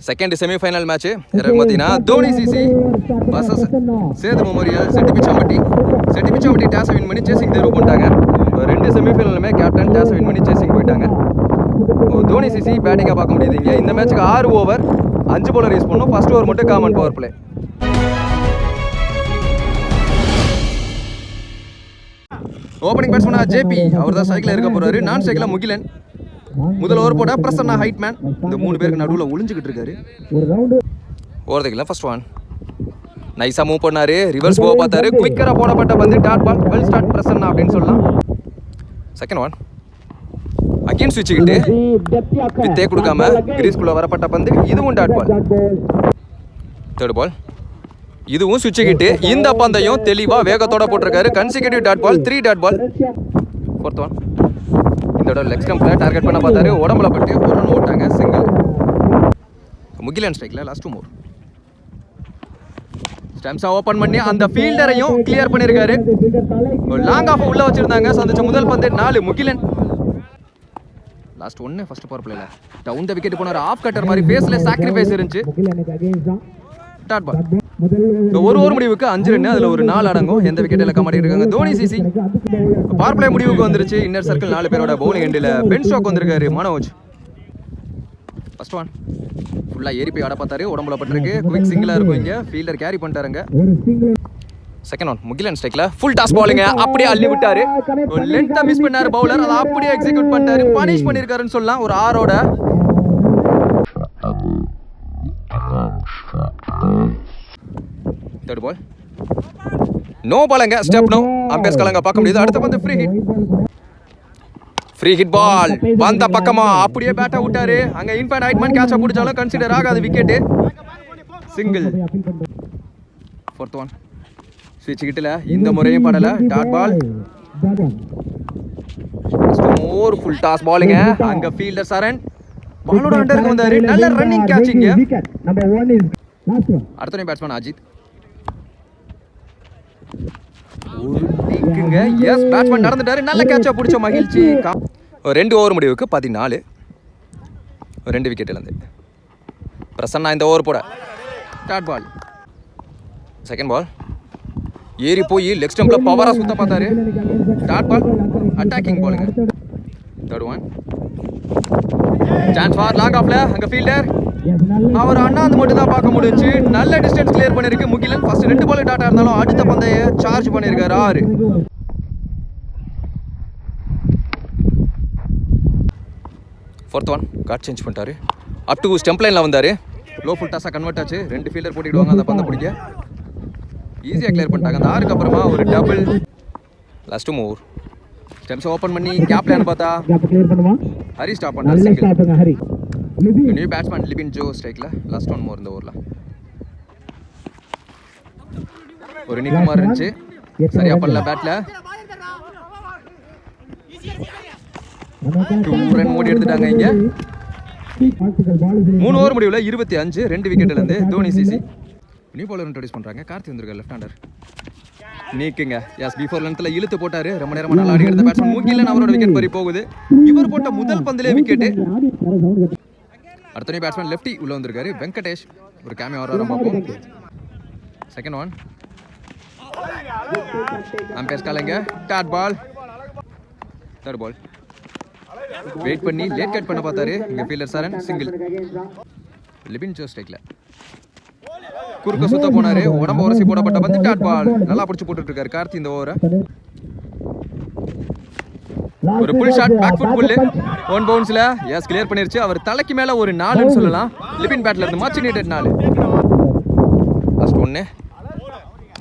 Second semifinal match பார்த்தீங்கன்னா Dhoni CC versus Sethu memorial Settipichampatti toss win பண்ணி chasing தேர்வு பண்ணிட்டாங்க. ரெண்டு செமிஃபைனலுமே கேப்டன் டாஸ் வின் பண்ணி சேசிங் போயிட்டாங்க. தோனி சிசி பேட்டிங்காக பார்க்க முடியுதுங்க. இந்த மேட்ச்சுக்கு 6 ஓவர் 5 bowler யூஸ் பண்ணணும். ஃபர்ஸ்ட் ஓவர் மட்டும் காமன் பவர் பிளே. ஓப்பனிங் பேட்ஸ்மேனா ஜேபி அவர் தான் ஸ்ட்ரைக்கில் இருக்க போறாரு. நான் ஸ்ட்ரைக்கில் முகிலன். முதல் ஓவர் போட பிரசன்னா ஹைட்மேன். இந்த 3 பேருக்கு நடுவில் ஒளிஞ்சுக்கிட்டு இருக்காரு. ஓவர்ல ஃபர்ஸ்ட் ஒன் நைஸா மூவ் பண்ணாரு. ரிவர்ஸ் போ பார்த்தாரு. குயிக்கரா போடப்பட்ட பந்து dot ball. Well start Prasanna அப்படின்னு சொல்லலாம். செகண்ட் ஒன் அகைன் ஸ்விட்சுக்கிட்டு வித்தே கொடுக்காம கிரீஸ்குள்ள வரப்பட்ட பந்து. இதுவும் டாட் பால். தேர்ட் பால் இதுவும் ஸ்விட்சுக்கிட்டு இந்த பந்தையும் தெளிவா வேகத்தோட போட்டிருக்காரு. Consecutive dot ball. 3 dot ball. Fourth one இதோட லெக் ஸ்டம்ப்ல டார்கெட் பண்ண பார்த்தாரு. உடம்புல பட்டு ஒரு ரன் ஓட்டாங்க. சிங்கிள். முகிலன் ஸ்ட்ரைக்ல லாஸ்ட் 2 more ஸ்டம்ப்ஸா ஓபன் பண்ணி அந்த ஃபீல்டரையும் கிளியர் பண்ணிருக்காரு. லாங் ஆஃப் உள்ள வச்சிருந்தாங்க. சந்திச்ச முதல் பந்து 4. முகிலன் லாஸ்ட் 1 ஃபர்ஸ்ட் பவர் பிளேல டவுன் தி விக்கெட் போனாரு. ஆஃப் கட்டர் மாதிரி ஃபேஸ்ல சாக்ரிஃபைஸ் இருந்துச்சு. Dot ball. ஒரு ஓவர் முடிவுக்கு 5 ரன். அதுல ஒரு 4 அடங்கும். எந்த விக்கெட் இலக்க மாட்டிருக்காங்க தோனி சிசி. பவர் பிளே முடிவுக்கு வந்துருச்சு. இன்னர் சர்க்கிள் 4 பேரோட பவுலிங் எண்டில் பென் ஸ்டாக் வந்திருக்காரு. மனோஜ் ஃபர்ஸ்ட் ஒன் ஃபுல்லா ஏறி போய் ஆட பார்த்தாரு. உடம்புல பட்டிருக்கு. குவிக் சிங்கிளா இருக்கும். இங்க ஃபீல்டர் கேரி பண்ணிட்டாருங்க. செகண்ட் ஒன் முகிலன் ஸ்ட்ரைக்ல ஃபுல் டாஸ் பாலிங்க அப்படியே அள்ளி விட்டாரு. ஒரு லென்த்தா மிஸ் பண்ணாரு பவுலர். அதை அப்படியே எக்ஸிக்யூட் பண்ணிட்டாரு. பனிஷ் பண்ணிருக்காருன்னு சொல்லலாம். ஒரு 6ஓட தேர்ட் பால் நோ பாலங்க. Step no. அம்பேஸ் கலங்க பார்க்க முடியுது. அடுத்த பந்து ஃப்ரீ ஹிட் பால். வந்த பக்கமா அப்படியே பேட்டா விட்டாரு. அங்க இன்ஃபேண்ட் ஹைட்மேன் கேட்ச பிடிச்சாலும் கன்சிடர் ஆகாது. விக்கெட். சிங்கிள். ஃபோர்த் ஒன் ஸ்விட்ச் கிட்டல இந்த முறையும் படல. Dot ball. More full toss பாலிங்க. அங்க ஃபீல்டர் சரண் பாலோட அண்டருக்கு வந்தாரு. நல்ல ரன்னிங் கேட்சிங்க. அடுத்த பேட்ஸ்மேன் அஜித். எஸ் பேட்ஸ்மேன் நடந்துட்டாரு. நல்ல கேட்சா பிடிச்ச மகிழ்ச்சி. 2 ஓவர் முடிவுக்கு 14. 2 விக்கெட் இழந்து பிரசன்னா இந்த ஓவர் போட டாட் பால். செகண்ட் பால் ஏறி போய் லெக் ஸ்டம்ப்ல பவரா சுத்த பார்த்தாரு. Dot ball. அட்டாக்கிங் பாலுங்க. Third one chance for long ஆஃப்ல. அங்க ஃபீல்டர் அவர் அண்ணாந்து மட்டும் தான் பார்க்க முடிஞ்சு. நல்ல டிஸ்டன்ஸ் கிளியர் பண்ணிருக்கு முகிலன். ஃபர்ஸ்ட் 2 பால் டாட்டா இருந்தாலும் அடுத்த பந்தைய சார்ஜ் பண்ணிருக்காரு. 6. ஃபோர்த் ஒன் காட் சேஞ்ச் பண்ணிட்டாரு. அப் டு ஸ்டெம்ப் லைன்ல வந்தாரு. லோ ஃபுல் டாஸா கன்வெர்ட் ஆச்சு. 2 ஃபீல்டர் போட்டிடுவாங்க அந்த பந்தை பிடிக்க. ஈஸியா கிளியர் பண்ணிட்டாங்க. அந்த 6க்கு அப்புறமா ஒரு double. Last 2 more stumps open பண்ணி கேப்ல பார்த்தா ஹரி ஸ்டாப் பண்ணாரு. Single. New batsman Libin Joe ஸ்ட்ரைக்ல லாஸ்ட் 1 more இந்த ஓவர்ல. ஒரு நிக்குமார் இருந்துச்சு. சரியா பண்ணல பேட்ல. 2 ரன் ஓடி எடுத்துட்டாங்க இங்க. 3 ஓவர் முடிவுல 25. 2 விக்கெட்ல இருந்து Dhoni CC. New bowler introduce பண்றாங்க. கார்த்தி வந்திருக்காரு லெஃப்ட் ஹேண்டர். நீக்குங்க. எஸ் பிஃபோர் லென்த்ல இழுத்து போட்டாரு. ரொம்ப நேரமா நல்லா ஆடி எடுத்த பேட்ஸ்மேன் முகிலன் அவரோட விக்கெட் பறி போகுது. இவர் போட்ட முதல் பந்திலே விக்கெட். அடுத்த பேட்ஸ்மேன் லெஃப்டி உள்ள வந்திருக்காரு. வெங்கடேஷ். ஒரு கேமியோ வர பார்ப்போம். செகண்ட் ஒன் அம்பேஸ் காலங்க. Dot ball. Third ball wait பண்ணி லேட் கட் பண்ண பார்த்தாரு. இங்க ஃபீல்டர் சரண். சிங்கிள். லிபின் ஜோ ஸ்ட்ரைக்ல குறுக்க சுத்த போனாரு. உடம்பு உரசி போடப்பட்ட பந்து டாட் பால். நல்லா பிடிச்சு போட்டுட்டு இருக்காரு கார்த்தி இந்த ஓவரை. ஒரு புல் ஷாட் பேக் ஃபுட் புல் 1 பவுன்ஸ்ல எஸ் கிளியர் பண்ணிருச்சு. அவர் தலைக்கு மேல ஒரு 4ன்னு சொல்லலாம். லிபின் பேட்ல இருந்து மச் நீடட் 4. லாஸ்ட் 1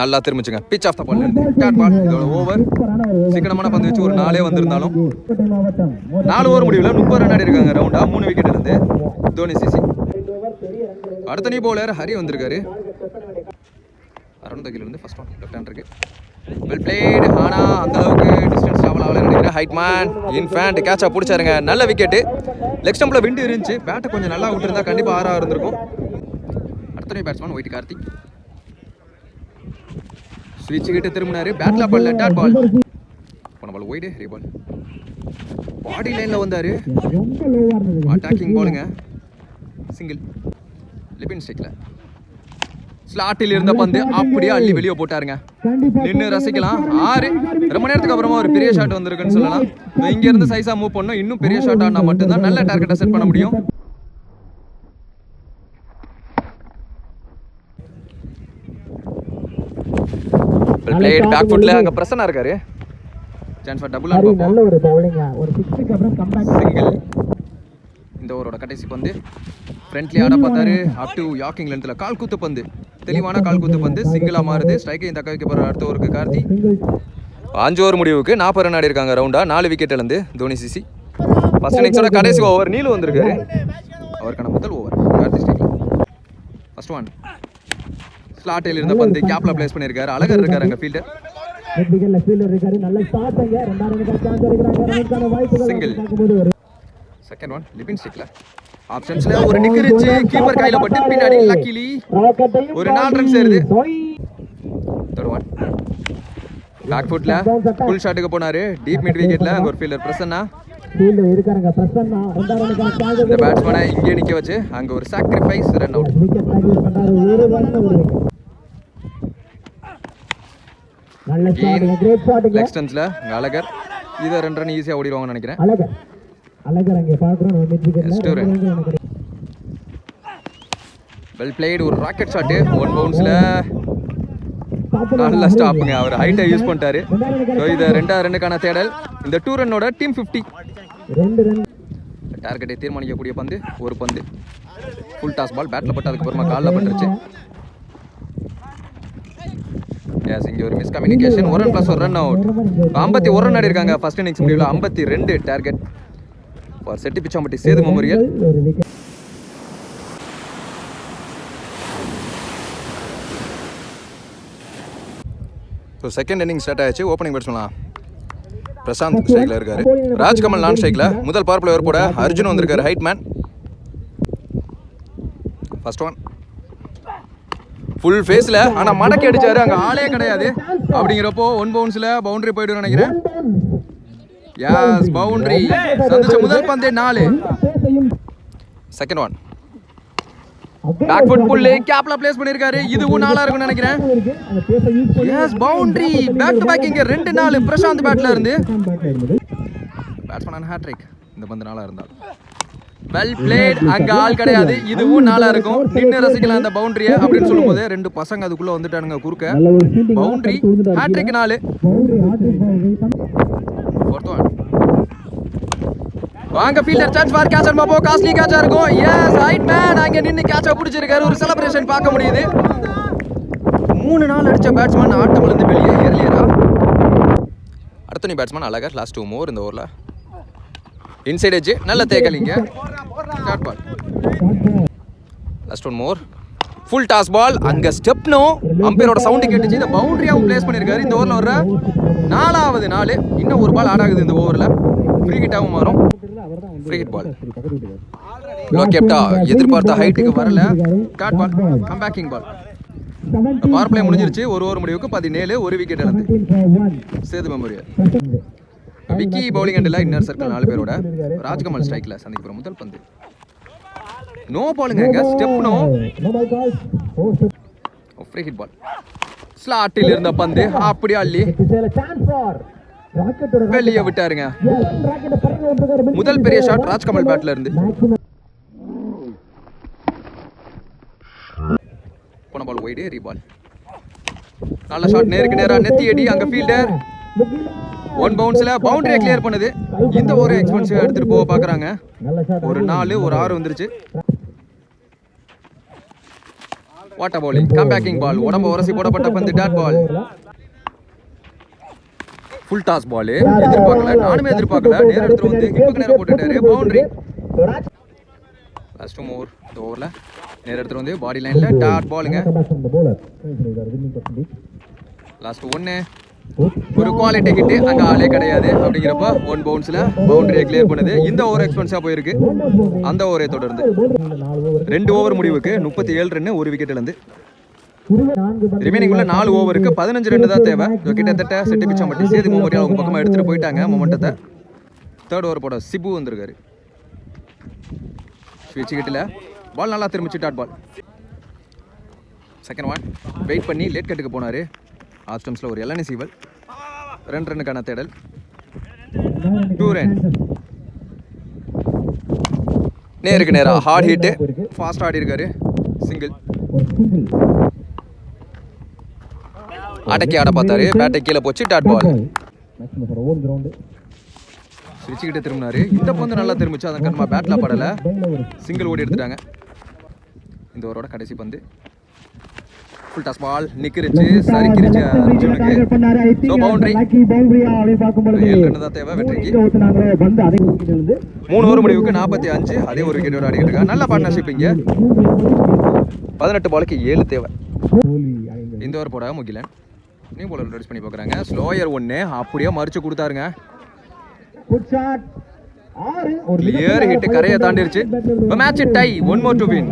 நல்லா திரும்பிச்சுங்க. Pitch off the ball dot ball. இதோட ஓவர் சீக்கிரமான பந்து வச்சு ஒரு 4 வந்திருந்தாலும் 4 ஓவர் முடிவுல 30 ரன் ஆடி இருக்காங்க ரவுண்டா. 3 விக்கெட்ல இருந்து தோனி சிசி. அடுத்த நியூ பவுலர் ஹரி வந்திருக்காரு. அரௌண்ட் த கில் இருந்து ஃபர்ஸ்ட் ஒன் லெஃப்ட் ஹேண்டருக்கு. Well played. ஆனா அந்த அளவுக்கு டிஸ்டன்ஸ் டிராவல் ஆகல நினைக்கிறேன். ஹைட்மேன் இன்ஃபேண்ட் கேட்சா பிடிச்சாருங்க. நல்ல விக்கெட். லெக் ஸ்டம்ப்ல விண்டு இருந்துச்சு. பேட்டை கொஞ்சம் நல்லா விட்டுருந்தா கண்டிப்பா 6 இருந்திருக்கும். அடுத்த பேட்ஸ்மேன் ஒயிட் கார்த்தி. ஸ்விட்ச் கிட்ட திரும்பினாரு. பேட்ல பால் டாட் பால். போன பால் ஒயிட் ரீபால். பாடி லைன்ல வந்தாரு. அட்டாக்கிங் பாலுங்க. சிங்கிள். லிபின் ஸ்டிக்ல ஸ்லாட்டில் இருந்த பந்து அப்படியே அள்ளி வெளியே போட்டாருங்க. நின்று ரசிக்கலாம். 6 ரொம்ப நேரத்துக்கு அப்புறமா ஒரு பெரிய ஷாட் வந்திருக்குன்னு சொல்லலாம். இங்க இருந்து சைஸா மூவ் பண்ணணும். இன்னும் பெரிய ஷாட் ஆனா மட்டும்தான் நல்ல டார்கெட்டை செட் பண்ண முடியும். பிளேட் பேக் ஃபுட்ல அங்க பிரசன்னா இருக்காரு. சான்ஸ் ஃபார் டபுள் ஆன் பாப்போம். நல்ல ஒரு பவுலிங். ஒரு 6க்கு அப்புறம் கம்பேக் சிங்கிள். இந்த ஓவரோட கடைசி பந்து ஃப்ரண்ட்லி ஆட பார்த்தாரு. அப் டு யாக்கிங் லென்த்ல கால் குத்து பந்து, தெளிவான கால் குத்து பந்து சிங்கிளா மாறுது. ஸ்ட்ரைக்கையும் தக்க வைக்க போற அடுத்த ஓவருக்கு கார்த்தி. 5 ஓவர் முடிவுக்கு 40 ரன் ஆடி இருக்காங்க ரவுண்டா. 4 விக்கெட் இழந்து தோனி சிசி. ஃபர்ஸ்ட் இன்னிங்ஸோட கடைசி ஓவர் நீலு வந்திருக்காரு. அவருக்கான முதல் ஓவர் கார்த்தி ஸ்ட்ரைக்ல. ஃபர்ஸ்ட் ஒன் ஸ்லாட்டில் இருந்த பந்து கேப்ல பிளேஸ் பண்ணிருக்காரு. அழகர் இருக்காரு அங்க ஃபீல்டர். விக்கெட்ல ஃபீல்டர் இருக்காரு. நல்ல ஸ்டார்ட்ங்க. ரெண்டாவது ரன்னுக்கு சான்ஸ் எடுக்கறாங்க. ரன்னுக்கான வாய்ப்புகள் சிங்கிள். செகண்ட் ஒன் லிபின் ஸ்டிக்ல ஆப்ஷன்ஸ்ல ஒரு நிக்கிரிச்சு கீப்பர் கையில பட்டு பின்னாடி லக்கிலி ஒரு 4 ரன் சேருது. தேர்ட் ஒன் பேக் ஃபுட்ல ஃபுல் ஷாட்டுக்கு போனாரு. டீப் மிட் விக்கெட்ல அங்க ஒரு ஃபீல்டர் பிரசன்னா ஃபீல்டர் இருக்காங்க. பிரசன்னா ரெண்டாவது ரன்னுக்கான சான்ஸ் இந்த பேட்ஸ்மேனை இங்கே நிக்க வச்சு அங்க ஒரு சாக்ரிஃபைஸ் ரன் அவுட். விக்கெட் டாக்கில் பண்ணாரு. ஒரு ரன் ஒரு விக்கெட். நல்ல ஷாட். கிரேட் ஷாட்ங்க. லெக் ஸ்டன்ஸ்ல அழகர் இத 2 ரன் ஈஸியா ஓடிடுவாங்கன்னு நினைக்கிறேன். அழகர் அங்கே பாக்குறோம். மிட் விக்கெட்ல வெல் பிளேட். ஒரு ராக்கெட் ஷாட் 1 பவுன்ஸ்ல நல்ல ஸ்டாப்புங்க. அவர் ஹைட்டை யூஸ் பண்ணிட்டாரு. ஸோ இது 2வது ரன்னுக்கான தேடல். இந்த 2 ரன்னோட டீம் 50. 2 ரன் டார்கெட்டை தீர்மானிக்கக்கூடிய பந்து ஒரு பந்து ஃபுல் டாஸ் பால் பேட்ல பட்டு அதுக்கப்புறமா காலில் பட்டுருச்சு. எஸ் இங்கே ஒரு miscommunication. 1 run plus 1 run out. 51 run ஆடி இருக்காங்க ஃபர்ஸ்ட் இன்னிங்ஸ் முடிவில். 52 target for Chetti Pichampatti Sethu memorial. So second inning start ஆயிடுச்சு. ஓப்பனிங் பேட்ஸ்மேன் பிரசாந்த் ஸ்ட்ரைக்ல இருக்காரு. ராஜ்கமல் நான் ஸ்ட்ரைக்ல. முதல் பவர் பிளேயர் போட அர்ஜுன் வந்திருக்காரு. Height man. First one full ஃபேஸ்ல ஆனா மடக்கி அடிச்சாரு. அங்க ஆளே கிடையாது. அப்படிங்கிறப்போ 1 பவுன்ஸ்ல பவுண்டரி போயிடும் நினைக்கிறேன். Yes boundary. சந்திச்ச முதல் பந்தே 4. Second one back foot pull கேப்ல பிளேஸ் பண்ணிருக்காரு. இதுவும் 4 இருக்கும்னு நினைக்கிறேன். Yes boundary. Back to back. இங்க 2-4 பிரசாந்த் பேட்ல இருந்து பேட்ஸ்மேன் ஹேட்ரிக். இந்த பந்து 4 இருந்தால் வெல் பிளேட். அங்க ஆள் கிடையாது. இதுவும் 4 இருக்கும். நின்று ரசிக்கலாம் அந்த பவுண்டரியை அப்படின்னு சொல்லும்போது 2 பசங்க அதுக்குள்ள வந்துட்டானுங்க குறுக்க. Boundary hat trick 4. வாங்க ஃபீல்டர் சான்ஸ் ஃபார் கேட்சர் பாப்போ. காஸ்ட்லி கேட்சா இருக்கும். எஸ் ஹைட் மேன் அங்க நின்னு கேட்சா பிடிச்சிருக்காரு. ஒரு செலிப்ரேஷன் பார்க்க முடியுது. 3-4 அடிச்ச பேட்ஸ்மேன் ஆட்டம்ல இருந்து வெளியே ஏர்லியரா. அடுத்த நீ பேட்ஸ்மேன் அழகர். லாஸ்ட் 2 ஓவர் இந்த ஓவர்ல இன்சைட் எட்ஜ் நல்ல தேக்கலிங்க. Short ball. Last 1 more full toss ball. அங்க ஸ்டெப்னோ அம்பையரோட சவுண்ட் கேட்டுச்சு. இந்த பவுண்டரியாவும் பிளேஸ் பண்ணிருக்காரு. இந்த ஓவர்ல வர 4வது 4. இன்னும் ஒரு பால் ஆட் ஆகுது இந்த ஓவர்ல. ஃப்ரீ ஹிட்டாவும் மாறும். Free hit ball. லோ கேப்டா எதிர்பார்த்த ஹைட்டுக்கு வரல. Short ball. கம்பேக்கிங் பால். பவர் பிளே முடிஞ்சிருச்சு. ஒரு ஓவர் முடிவுக்கு 17. ஒரு விக்கெட் இழந்து சேது மெமோரியல். விக்கி பவுலிங் அண்டில் இன்னர் சர்க்கிள் 4 பேரோட ராஜ்கமல் ஸ்ட்ரைக்ல சந்திக்க போற முதல் பந்து நோ பாலுங்க. Step no. Free hit ball. ஸ்லாட்டில் இருந்த பந்து அப்படியே அள்ளி வெளியே விட்டாருங்க. முதல் பெரிய ஷாட் ராஜ்கமல் பேட்ல இருந்து. போன பால் வைடு ரீபால். நல்ல ஷாட். நேருக்கு நேரா நெத்தி அடி. அங்க ஃபீல்டர் 1 பவுன்ஸ்ல பவுண்டரியை கிளியர் பண்ணுது. இந்த ஒரு எக்ஸ்பென்சிவ் எடுத்துட்டு போக பாக்குறாங்க. ஒரு 4 ஒரு 6 வந்துருச்சு. What a bowling. கம்பேக்கிங் பால். உடம்பு உரசி போடப்பட்ட பந்து dot ball. Full toss ball. எதிர்பார்க்கல. நானுமே எதிர்பார்க்கல. நேரம் எடுத்துட்டு வந்து ஹிப்புக்கு நேரம் போட்டுட்டாரு. பவுண்டரி. லாஸ்ட் ஓவர் இந்த ஓவர்ல நேரம் எடுத்துட்டு வந்து பாடி லைன்ல டாட் பாலுங்க. லாஸ்ட் 1 ஒரு குவாலிட்டி ஹிட். அங்க ஆளே கிடையாது. அப்படிங்கிறப்ப 1 பவுன்ஸ்ல பவுண்டரியை கிளியர் பண்ணுது. இந்த ஓவர் எக்ஸ்பென்ஸா போயிருக்கு. அந்த ஓவரை தொடர்ந்து 2 ஓவர் முடிவுக்கு 37 ரன் ஒரு விக்கெட் இழந்து ரிமைனிங் உள்ள 4 ஓவருக்கு 15 ரன் தான் தேவை. கிட்டத்தட்ட செட்டி பிச்சாம்பட்டி சேது மெமோரியல் அவங்க பக்கமா எடுத்துட்டு போயிட்டாங்க மொமெண்டத்தை. தேர்ட் ஓவர் போட சிபு வந்திருக்காரு. ஸ்விட்ச் கிட்டில் பால் நல்லா திரும்பிச்சு dot ball. Second one wait பண்ணி லேட் கட்டுக்கு போனார். ஆஸ்டம்ஸில் ஒரு எல்என்இ சீவல். 2 ரன்னுக்கான தேடல். 2 ரன். நேருக்கு நேராக ஹார்ட் ஹிட்டு. ஃபாஸ்ட் ஆடி இருக்காரு. சிங்கிள். அடக்கி ஆட பார்த்தாரு. பேட்டை கீழே போச்சு. Dot ball. சிரிச்சுக்கிட்டே திரும்பினாரு. இந்த பந்து நல்லா திரும்பிச்சு. அதன் காரணமாக பேட்டில் படலை. சிங்கிள் ஓடி எடுத்துட்டாங்க. இந்த ஓவரோட கடைசி பந்து. ஃபுல் டாஸ் பால் நிக்கிருச்சு. சரிக்கிருச்சு அர்ஜுனுக்கு. So boundary. 7 ரன் தான் தேவை வெற்றிக்கு. 3 ஓவர் முடிவுக்கு 45. அதே ஒரு விக்கெட்டோட ஆடிக்கிட்டு இருக்காங்க. நல்ல பார்ட்னர்ஷிப் இங்கே. 18 பாலுக்கு 7 தேவை. இந்த ஓவர் போட முகிலன் நியூ பாலர் இன்ட்ரோடியூஸ் பண்ணி பார்க்குறாங்க. ஸ்லோயர் 1 அப்படியே மறிச்சு கொடுத்தாருங்க. கிளியர் ஹிட் கரையை தாண்டிருச்சு. Match tie. 1 more to win.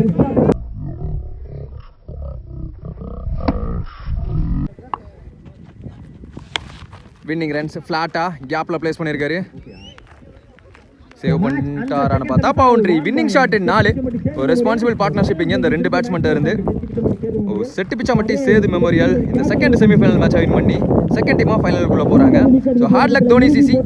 Winning runs ஃப்ளாட்டா கேப்ல பிளேஸ் பண்ணியிருக்காரு. சேவ் பண்ணிட்டாரான்னு பார்த்தா பவுண்டரி. Winning shot 4. ஒரு ரெஸ்பான்சிபிள் பார்ட்னர்ஷிப் இங்கே இந்த 2 பேட்ஸ்மென்ட்ட இருந்து. செட்டு பிச்சாமட்டி சேது மெமோரியல் இந்த செகண்ட் செமிஃபைனல் மேட்சை வின் பண்ணி செகண்ட் டீமாக ஃபைனலுக்குள்ளே போகிறாங்க. So hard luck Dhoni CC.